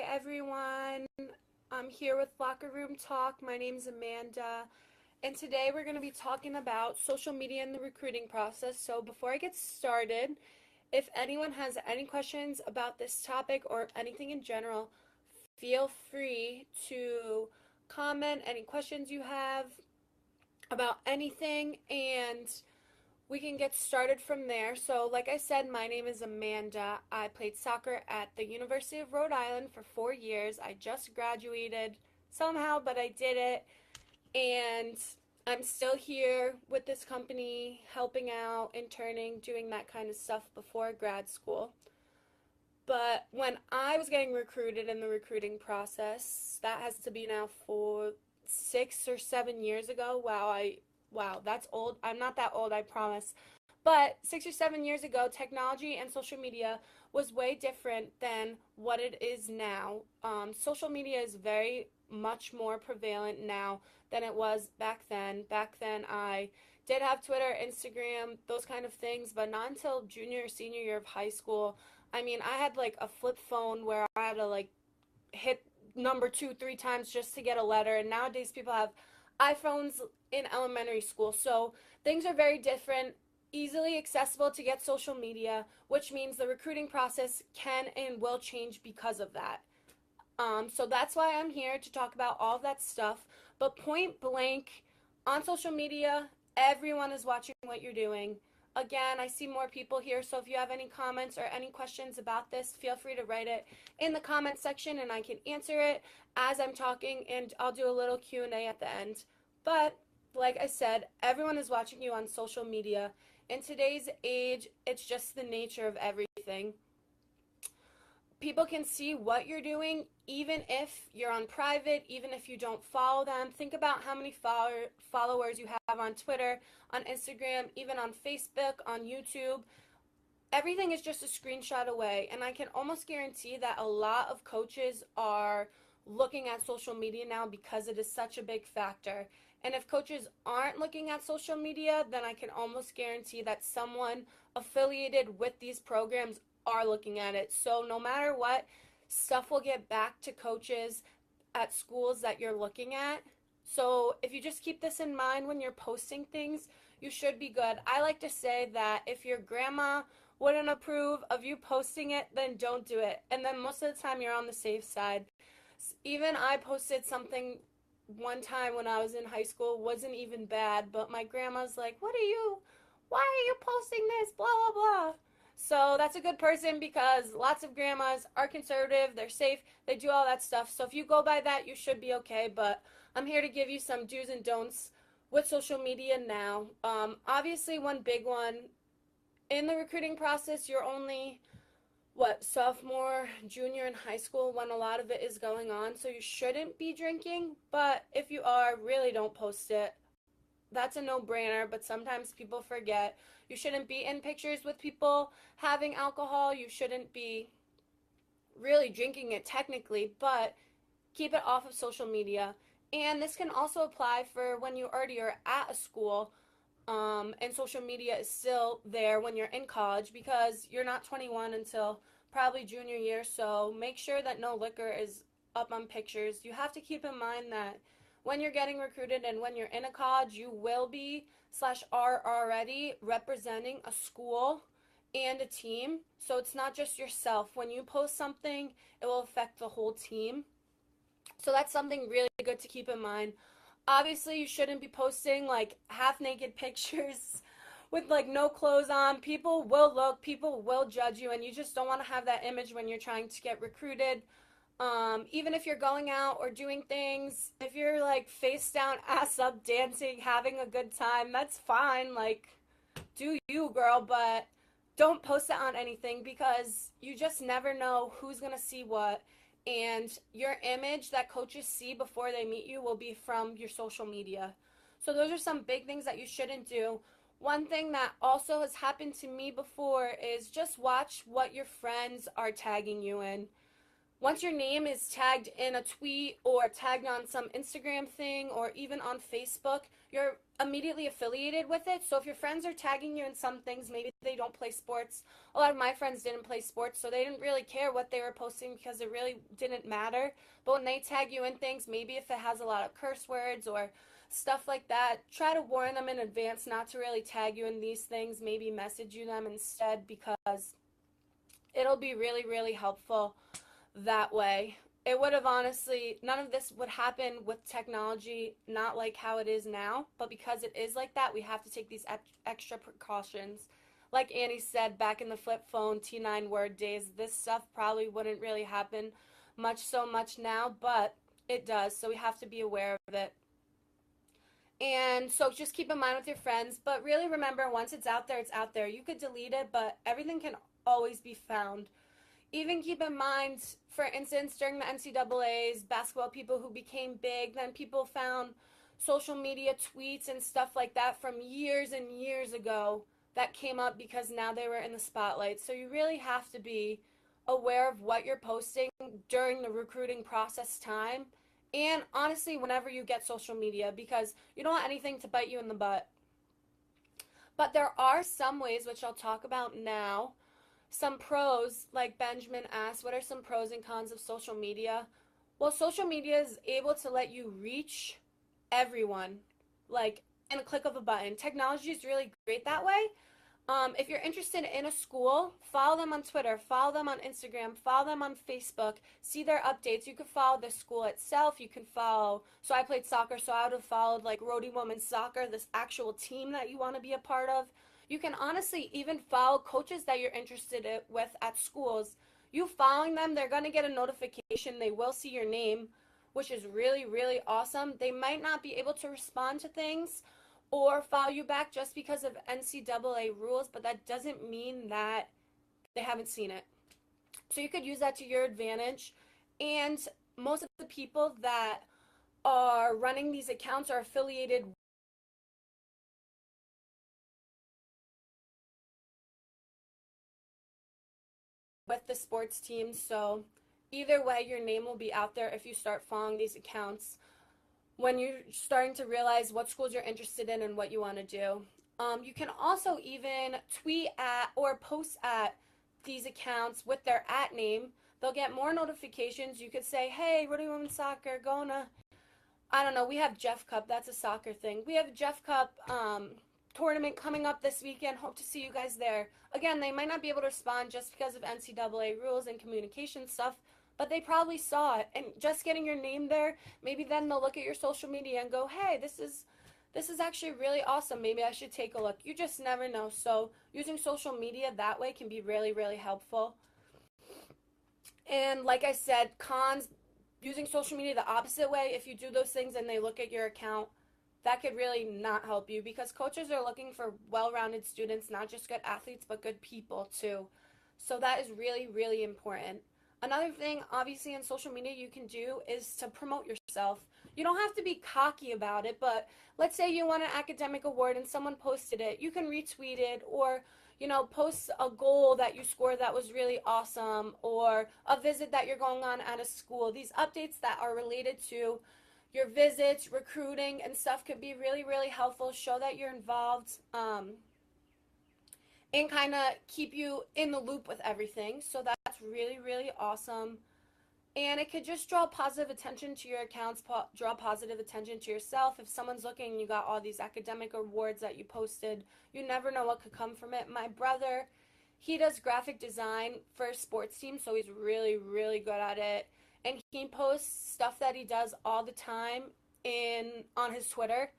everyone. I'm here with Locker Room Talk. My name's Amanda, and today we're going to be talking about social media and the recruiting process. So, before I get started, if anyone has any questions about this topic or anything in general, feel free to comment any questions you have about anything, and we can get started from there. So, like I said, my name is Amanda. I played soccer at the University of Rhode Island for 4 years. I just graduated somehow, but I did it. And I'm still here with this company, helping out, interning, doing that kind of stuff before grad school. But when I was getting recruited in the recruiting process, that has to be now for 6 or 7 years ago. Wow, that's old. I'm not that old, I promise. But 6 or 7 years ago, technology and social media was way different than what it is now. Social media is very much more prevalent now than it was back then. Back then, I did have Twitter, Instagram, those kind of things, but not until junior or senior year of high school. I mean, I had like a flip phone where I had to like hit number 2, 3 times just to get a letter, and nowadays people have iPhones in elementary school. So things are very different, easily accessible to get social media, which means the recruiting process can and will change because of that. So that's why I'm here to talk about all of that stuff. But point blank, on social media, everyone is watching what you're doing. Again, I see more people here, so if you have any comments or any questions about this, feel free to write it in the comment section and I can answer it as I'm talking, and I'll do a little Q&A at the end. But like I said, everyone is watching you on social media. In today's age, it's just the nature of everything. People can see what you're doing even if you're on private, even if you don't follow them. Think about how many followers you have on Twitter, on Instagram, even on Facebook, on YouTube. Everything is just a screenshot away, and I can almost guarantee that a lot of coaches are looking at social media now because it is such a big factor. And if coaches aren't looking at social media, then I can almost guarantee that someone affiliated with these programs are looking at it. So no matter what, stuff will get back to coaches at schools that you're looking at. So if you just keep this in mind when you're posting things, you should be good. I like to say that if your grandma wouldn't approve of you posting it, then don't do it. And then most of the time you're on the safe side. Even I posted something one time when I was in high school, wasn't even bad, but my grandma's like, why are you posting this, blah, blah, blah. So that's a good person because lots of grandmas are conservative, they're safe, they do all that stuff. So if you go by that, you should be okay. But I'm here to give you some do's and don'ts with social media now. Obviously, one big one, in the recruiting process, you're only, sophomore, junior in high school when a lot of it is going on. So you shouldn't be drinking, but if you are, really don't post it. That's a no-brainer, but sometimes people forget. You shouldn't be in pictures with people having alcohol. You shouldn't be really drinking it technically, but keep it off of social media. And this can also apply for when you already are at a school, and social media is still there when you're in college, because you're not 21 until probably junior year. So make sure that no liquor is up on pictures. You have to keep in mind that when you're getting recruited and when you're in a college, you will be / are already representing a school and a team. So it's not just yourself. When you post something, it will affect the whole team. So that's something really good to keep in mind. Obviously, you shouldn't be posting like half-naked pictures with like no clothes on. People will look, people will judge you, and you just don't want to have that image when you're trying to get recruited. Even if you're going out or doing things, if you're like face down, ass up, dancing, having a good time, that's fine. Like, do you, girl, but don't post it on anything because you just never know who's gonna see what. And your image that coaches see before they meet you will be from your social media. So those are some big things that you shouldn't do. One thing that also has happened to me before is just watch what your friends are tagging you in. once your name is tagged in a tweet or tagged on some Instagram thing or even on Facebook, you're immediately affiliated with it. So if your friends are tagging you in some things, maybe they don't play sports. A lot of my friends didn't play sports, so they didn't really care what they were posting because it really didn't matter. But when they tag you in things, maybe if it has a lot of curse words or stuff like that, try to warn them in advance not to really tag you in these things. Maybe message you them instead, because it'll be really, really helpful that way. It would have honestly, none of this would happen with technology, not like how it is now, but because it is like that, we have to take these extra precautions. Like Annie said, back in the flip phone T9 word days, this stuff probably wouldn't really happen much now, but it does, so we have to be aware of it. And so just keep in mind with your friends, but really remember, once it's out there, it's out there. You could delete it, but everything can always be found. Even keep in mind, for instance, during the NCAA's, basketball people who became big, then people found social media tweets and stuff like that from years and years ago that came up because now they were in the spotlight. So you really have to be aware of what you're posting during the recruiting process time, and honestly whenever you get social media, because you don't want anything to bite you in the butt. But there are some ways, which I'll talk about now, some pros. Like Benjamin asked, what are some pros and cons of social media? Well, social media is able to let you reach everyone, like in a click of a button. Technology is really great that way. If you're interested in a school, follow them on Twitter, follow them on Instagram, follow them on Facebook, see their updates. You can follow the school itself. You can follow, so I played soccer, so I would have followed like Rhody Women's Soccer, this actual team that you want to be a part of. You can honestly even follow coaches that you're interested with at schools. You following them, they're going to get a notification. They will see your name, which is really, really awesome. They might not be able to respond to things or follow you back just because of NCAA rules, but that doesn't mean that they haven't seen it. So you could use that to your advantage. And most of the people that are running these accounts are affiliated with the sports teams. So either way, your name will be out there if you start following these accounts when you're starting to realize what schools you're interested in and what you want to do. You can also even tweet at or post at these accounts with their at name. They'll get more notifications. You could say, hey, Rhody Women's Soccer, going to, I don't know, we have Jeff Cup. That's a soccer thing. We have Jeff Cup tournament coming up this weekend. Hope to see you guys there. Again, they might not be able to respond just because of NCAA rules and communication stuff, but they probably saw it. And just getting your name there, maybe then they'll look at your social media and go, hey, this is actually really awesome. Maybe I should take a look. You just never know. So using social media that way can be really, really helpful. And like I said, cons, using social media the opposite way, if you do those things and they look at your account, that could really not help you, because coaches are looking for well-rounded students, not just good athletes, but good people too. So that is really, really important. Another thing, obviously, in social media you can do is to promote yourself. You don't have to be cocky about it, but let's say you won an academic award and someone posted it. You can retweet it, or post a goal that you scored that was really awesome, or a visit that you're going on at a school. These updates that are related to your visits, recruiting, and stuff could be really, really helpful. Show that you're involved, and kind of keep you in the loop with everything. So that's really, really awesome. And it could just draw positive attention to your accounts, draw positive attention to yourself. If someone's looking and you got all these academic awards that you posted, you never know what could come from it. My brother, he does graphic design for sports teams, so he's really, really good at it. And he posts stuff that he does all the time on his Twitter.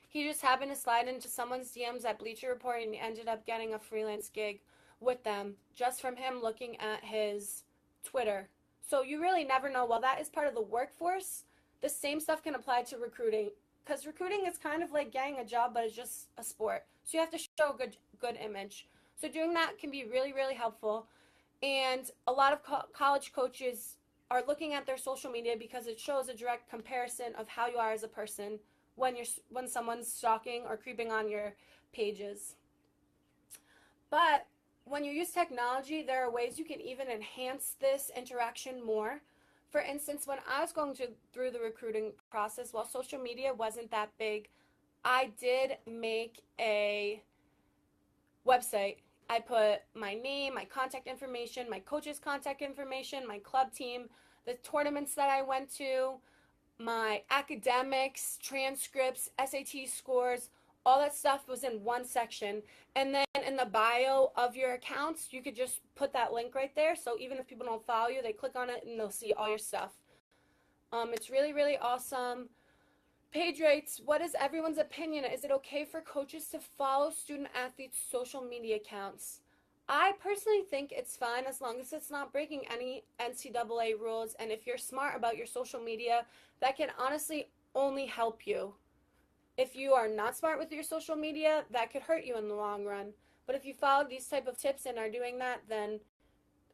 He just happened to slide into someone's DMs at Bleacher Report and he ended up getting a freelance gig with them just from him looking at his Twitter. So you really never know. While that is part of the workforce, the same stuff can apply to recruiting, because recruiting is kind of like getting a job, but it's just a sport. So you have to show a good image. So doing that can be really, really helpful. And a lot of college coaches are looking at their social media because it shows a direct comparison of how you are as a person when someone's stalking or creeping on your pages. But when you use technology, there are ways you can even enhance this interaction more. For instance, when I was going through the recruiting process, while social media wasn't that big, I did make a website. I put my name, my contact information, my coach's contact information, my club team, the tournaments that I went to, my academics, transcripts, SAT scores, all that stuff was in one section. And then in the bio of your accounts, you could just put that link right there. So even if people don't follow you, they click on it and they'll see all your stuff. It's really, really awesome. Page rates, what is everyone's opinion? Is it okay for coaches to follow student athletes' social media accounts? I personally think it's fine as long as it's not breaking any NCAA rules, and if you're smart about your social media, that can honestly only help you. If you are not smart with your social media, that could hurt you in the long run. But if you follow these type of tips and are doing that, then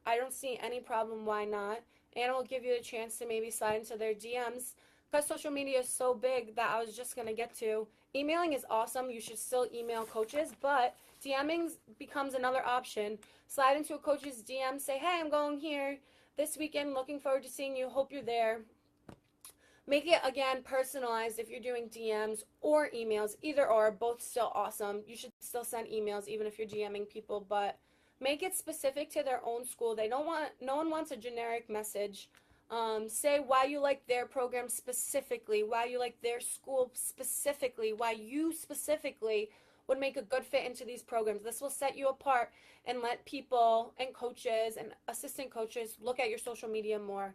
I don't see any problem why not. And it will give you the chance to maybe slide into their DMs because social media is so big that I was just going to get to. Emailing is awesome. You should still email coaches, but DMing becomes another option. Slide into a coach's DM, say, hey, I'm going here this weekend, looking forward to seeing you, hope you're there. Make it, again, personalized if you're doing DMs or emails. Either or, both still awesome. You should still send emails even if you're DMing people, but make it specific to their own school. No one wants a generic message. Say why you like their program specifically, why you like their school specifically, why you specifically would make a good fit into these programs. This will set you apart and let people and coaches and assistant coaches look at your social media more.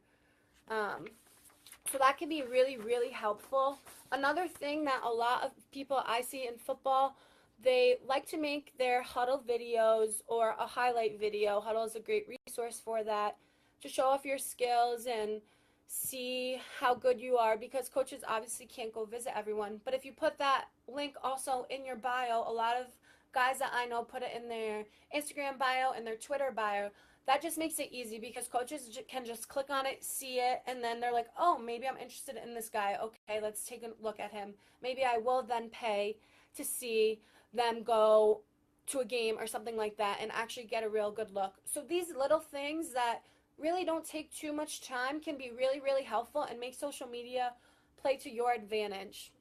So that can be really, really helpful. Another thing that a lot of people I see in football, they like to make their huddle videos or a highlight video. Huddle is a great resource for that, to show off your skills and see how good you are, because coaches obviously can't go visit everyone. But if you put that link also in your bio, a lot of guys that I know put it in their Instagram bio and their Twitter bio. That just makes it easy because coaches can just click on it, see it, and then they're like, oh, maybe I'm interested in this guy. Okay, let's take a look at him. Maybe I will then pay to see them go to a game or something like that and actually get a real good look. So these little things that really don't take too much time can be really, really helpful and make social media play to your advantage.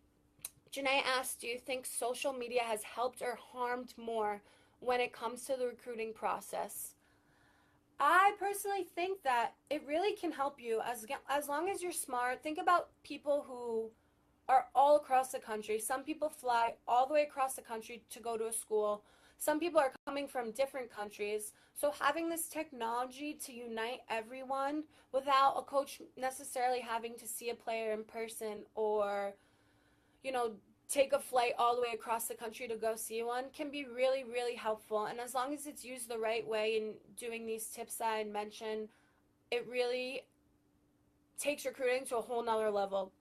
Janae asked, do you think social media has helped or harmed more when it comes to the recruiting process? I personally think that it really can help you as long as you're smart. Think about people who are all across the country. Some people fly all the way across the country to go to a school. Some people are coming from different countries. So having this technology to unite everyone without a coach necessarily having to see a player in person or, take a flight all the way across the country to go see one can be really, really helpful. And as long as it's used the right way in doing these tips that I mentioned, it really takes recruiting to a whole nother level.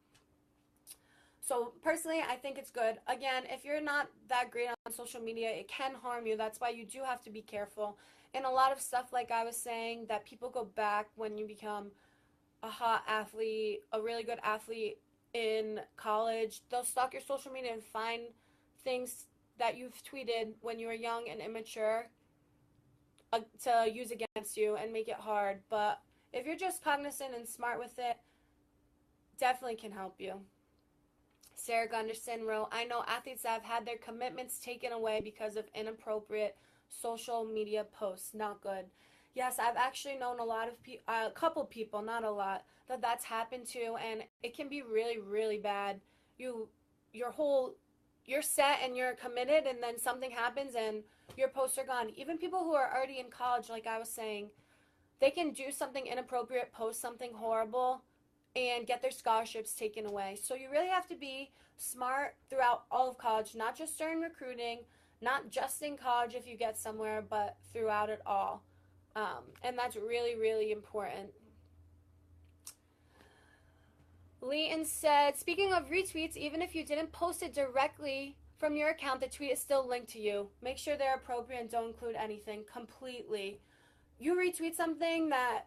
So personally, I think it's good. Again, if you're not that great on social media, it can harm you. That's why you do have to be careful. And a lot of stuff, like I was saying, that people go back when you become a hot athlete, a really good athlete in college. They'll stalk your social media and find things that you've tweeted when you were young and immature to use against you and make it hard. But if you're just cognizant and smart with it, definitely can help you. Sarah Gunderson wrote, I know athletes that have had their commitments taken away because of inappropriate social media posts. Not good. Yes, I've actually known a couple people, not a lot, that's happened to, and it can be really, really bad. You're set and you're committed, and then something happens and your posts are gone. Even people who are already in college, like I was saying, they can do something inappropriate, post something horrible, and get their scholarships taken away. So you really have to be smart throughout all of college, not just during recruiting, not just in college if you get somewhere, but throughout it all. And that's really, really important. Leighton said, speaking of retweets, even if you didn't post it directly from your account, the tweet is still linked to you. Make sure they're appropriate and don't include anything completely. You retweet something that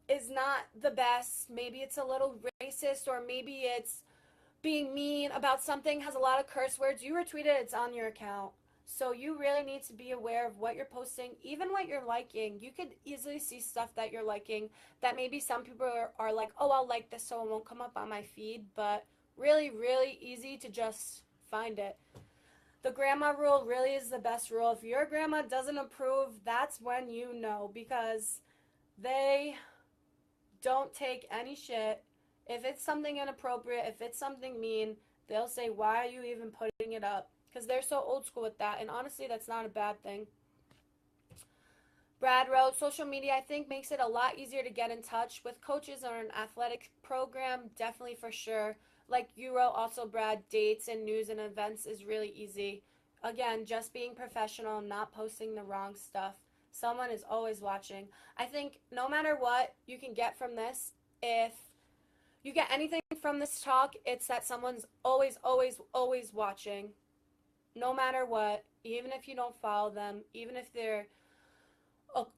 is not the best. Maybe it's a little racist, or maybe it's being mean about something, has a lot of curse words. You retweet it, it's on your account. So you really need to be aware of what you're posting, even what you're liking. You could easily see stuff that you're liking that maybe some people are like, oh, I'll like this so it won't come up on my feed, but really, really easy to just find it. The grandma rule really is the best rule. If your grandma doesn't approve, that's when you know, because they don't take any shit. If it's something inappropriate, if it's something mean, they'll say, why are you even putting it up? Because they're so old school with that. And honestly, that's not a bad thing. Brad wrote, social media, I think, makes it a lot easier to get in touch with coaches or an athletic program. Definitely for sure. Like you wrote also, Brad, dates and news and events is really easy. Again, just being professional, not posting the wrong stuff. Someone is always watching. I think no matter what you can get from this, if you get anything from this talk, it's that someone's always, always, always watching. No matter what, even if you don't follow them, even if they're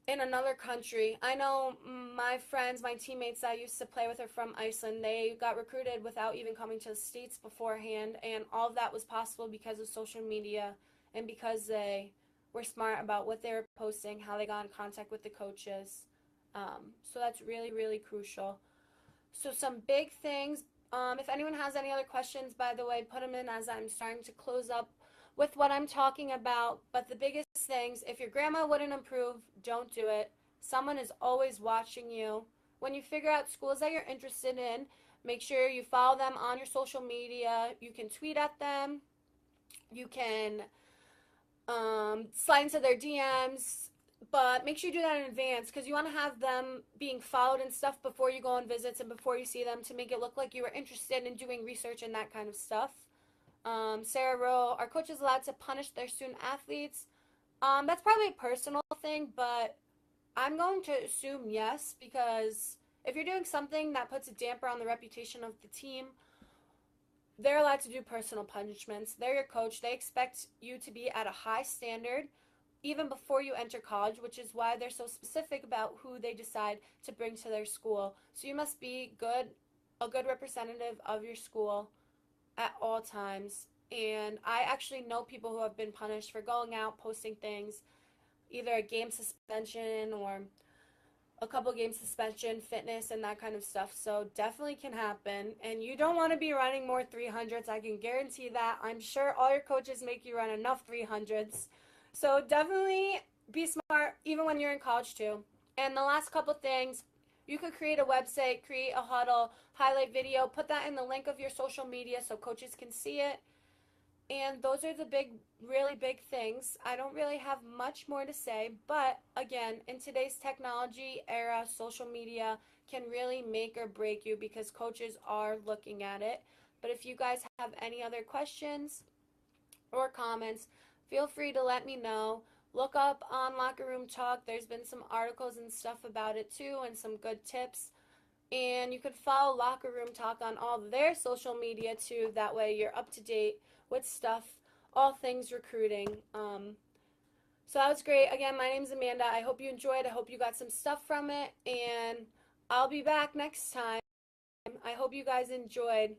in another country. I know my friends, my teammates that I used to play with are from Iceland. They got recruited without even coming to the States beforehand, and all of that was possible because of social media and because they were smart about what they were posting, how they got in contact with the coaches. So that's really, really crucial. So some big things. If anyone has any other questions, by the way, put them in as I'm starting to close up with what I'm talking about. But the biggest things, if your grandma wouldn't approve, don't do it. Someone is always watching you. When you figure out schools that you're interested in, make sure you follow them on your social media. You can tweet at them. You can slide into their DMs, but make sure you do that in advance because you want to have them being followed and stuff before you go on visits and before you see them to make it look like you were interested in doing research and that kind of stuff. Sarah Rowe, are coaches allowed to punish their student athletes? That's probably a personal thing, but I'm going to assume yes, because if you're doing something that puts a damper on the reputation of the team, they're allowed to do personal punishments. They're your coach. They expect you to be at a high standard even before you enter college, which is why they're so specific about who they decide to bring to their school. So you must be a good representative of your school at all times. And I actually know people who have been punished for going out, posting things, either a game suspension or a couple game suspension, fitness, and that kind of stuff. So definitely can happen. And you don't want to be running more 300s. I can guarantee that. I'm sure all your coaches make you run enough 300s. So definitely be smart even when you're in college too. And the last couple things, you could create a website, create a huddle, highlight video, put that in the link of your social media so coaches can see it. And those are the really big things. I don't really have much more to say, but again, in today's technology era, social media can really make or break you because coaches are looking at it. But if you guys have any other questions or comments, feel free to let me know. Look up on Locker Room Talk. There's been some articles and stuff about it too, and some good tips. And you could follow Locker Room Talk on all their social media too. That way you're up to date with stuff, all things recruiting. So that was great. Again, my name's Amanda. I hope you enjoyed. I hope you got some stuff from it. And I'll be back next time. I hope you guys enjoyed.